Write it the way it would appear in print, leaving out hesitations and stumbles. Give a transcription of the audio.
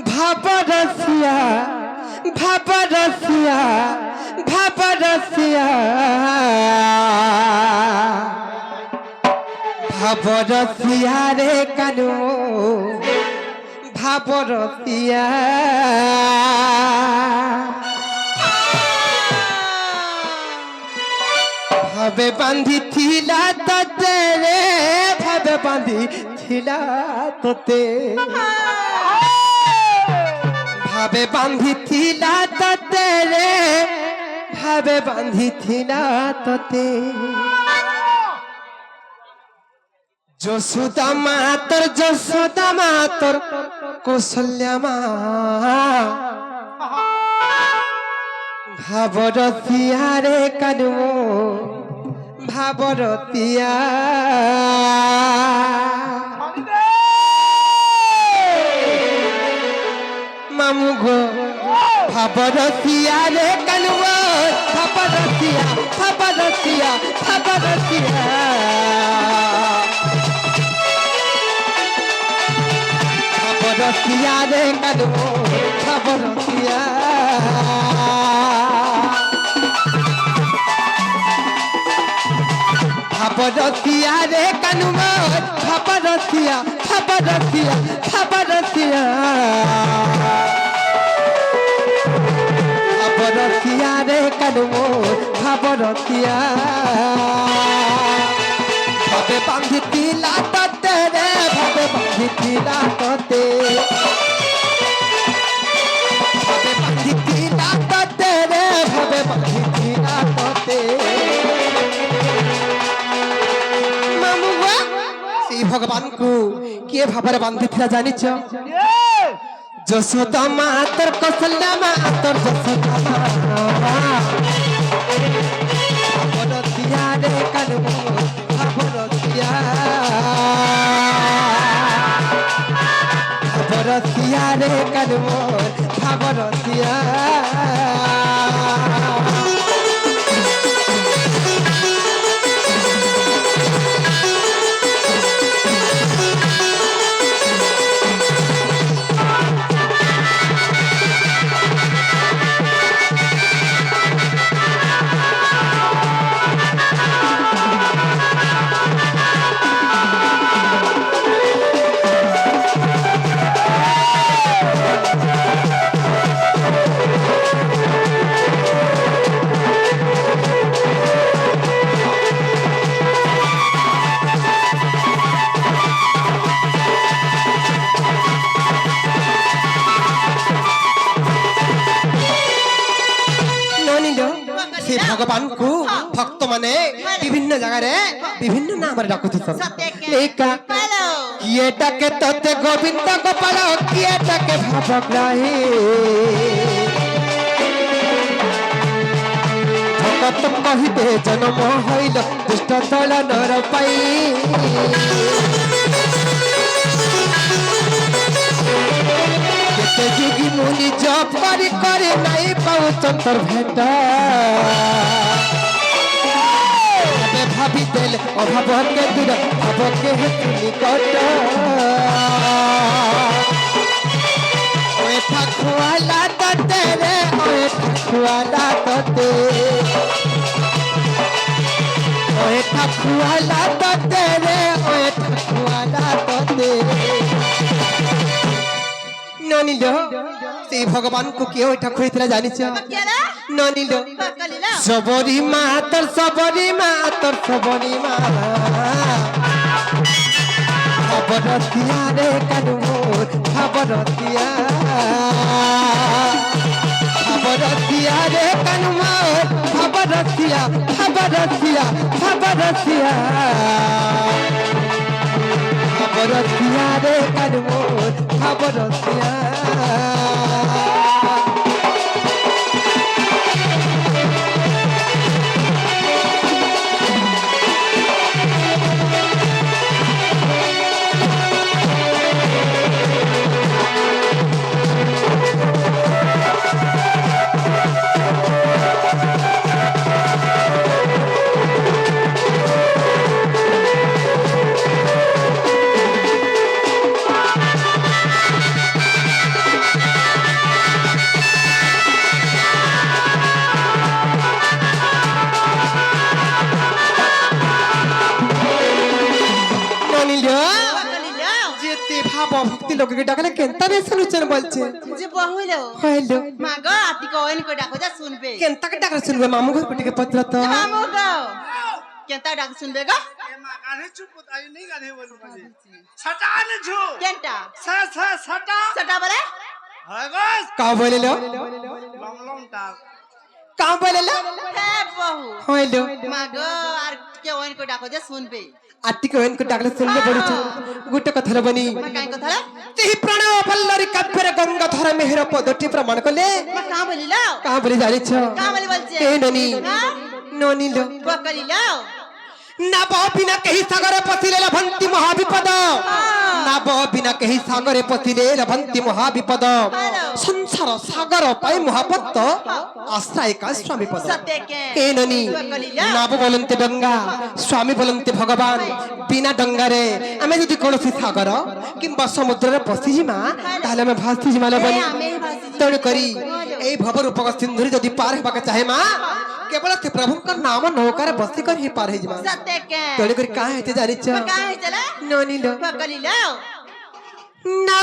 ভাবরসিয়া ভাবরসিয়া ভাবরসিয়া ভাবরসিয়া রে কানু ভাবরসিয়া ভাবে বাঁধিছিলা তোতে রে ভাবে বাঁধিছিলা তোতে ভাবে বাঁধিছিলা তোতে রে ভাবে বাঁধিছিলা তোতে যশোদা মা তোর কৌশল্যা মা ভাবরসিয়া রে কানু ভাবরসিয়া মামু গো ভাবরসিয়া রে কানু ভাবরসিয়া ভাবরসিয়া ভাবরসিয়া ভাবরসিয়া রে কানু ভাবরসিয়া ভাবরসিয়া রে কানু ভাবরসিয়া ভাবরসিয়া ভাবরসিয়া ভাবরসিয়া রে কানু ভাবরসিয়া ভাবে বাঁধিছিলা তোতে রে ভাবে বাঁধিছিলা তোতে ভাবে বাঁধিছিলা তোতে রে ভাবে বাঁধিছিলা তোতে মামু গো সেই ভগবানକୁ କିଏ ଭାବରେ ବାନ୍ଧିଥିଲା ଜାଣିଛ ଯଶୋଦା ମା ତୋର କୌଶଲ୍ୟା ମା ତୋର ଯଶୋଦା ମା ଭାବରସିଆ ରେ କାନୁ ଭାବରସିଆ ଭାବରସିଆ ରେ କାନୁ ଭାବରସିଆ ভগবানକୁ ভক্ত মানে বিভিন্ন জায়গায় বিভিন্ন নামରେ ଡାକୁଛନ୍ତି କିଏ ଡାକେ ତତେ ଗୋବିନ୍ଦ ଗୋପାଳ କିଏ ଡାକେ ଭାବଗ୍ରାହୀ ଭଗତ କହିବେ ଜନ୍ମ ହଇଲ ଦୁଷ୍ଟ ଦଳ ନର ପାଇ କେତେ ଯୁଗି ମୁନି ଜପ କରି କରି ନାଇଁ ପାଉଛନ୍ତି ଭେଟ ভাবি দেলে অভাবকে দূর ভাবকে হেতু নিকট ওয়ে ঠাকুয়ালা তোতে রে ওয়ে ঠাকুয়ালা তোতে ওয়ে ঠাকুয়ালা তোতে রে ওয়ে ঠাকুয়ালা তোতে ননিল সেই ভগবানକୁ କିଏ ওইটা খুঁজেছিল জানিছ ননিল সবরি মা তোর সবরি মা তোর সবরি মা ভাবরসিয়া রে কানু ভাবরসিয়া ভাবরসিয়া রে কানু ভাবরসিয়া ভাবরসিয়া ভাবরসিয়া ভাবরসিয়া রে কানু ভাবরসিয়া যেতে ভাব ভক্তি লোককে ডাকলে কেনতা রে শুনুছেন বলছে যে বহুলো হইলো মাগো আতি কোন কো ডাকো যা শুনবে কেনতাকে ডাকলে শুনবে মামু ঘর পিটিকে পত্র তো মামু গো কেনতা ডাক শুনবে গো গানে চুপ তাই নেই গানে বলবো সাটা আনে ঝু কেনটা সাটা সেটা বলে হয় গো কা বলিলো লং লং টাল কা বলিলো হে বহু হইলো মাগো আর কে ওন কো ডাকো যা শুনবে আটিকে ওনকে ডাকলে শুনবে বলছ গুটে কথা বনি মা কাই কথা রে তেহি প্রণয় পল্লরি কাব্যের গঙ্গাধর মেহের পদটি প্রমাণ কলে মা কা বলিলো কা বলি জানিছ কা বলি বলছে এ ননি ননিলো বকলিলো নাব বিনা কেহি সাগরে পশিলে লভন্তি মহাবিপদ নাব বিনা কেহি সাগরে পশিলে লভন্তি মহাবিপদ সংসার সাগর পাই মহাপত্ত আশ্রয় কা স্বামী পদ সত্যকে এ ননি নাব বলন্তে ডঙ্গা স্বামী বলন্তে ভগবান বিনা ডঙ্গারে আমি যদি কোনসি সাগর কিংবা সমুদ্রে পশি যিমা তাহলে আমি ভাসি যিমা লবনি তেণু করি এই ভব রূপক সিন্ধুরি যদি পার হেবাকে চাহে মা কেবল ସେ ପ୍ରଭୁଙ୍କ ନାମ ନୌକାରେ ବସି କରି ହିଁ ପାର ହେଇଯିବା ସତ୍ୟକେ ତେଣୁ କରି କାହା ହେଇତେ ଜାଣିଛ କାହା ହେଇଚଲା ନନିଲ ବକଲିଲୋ ନା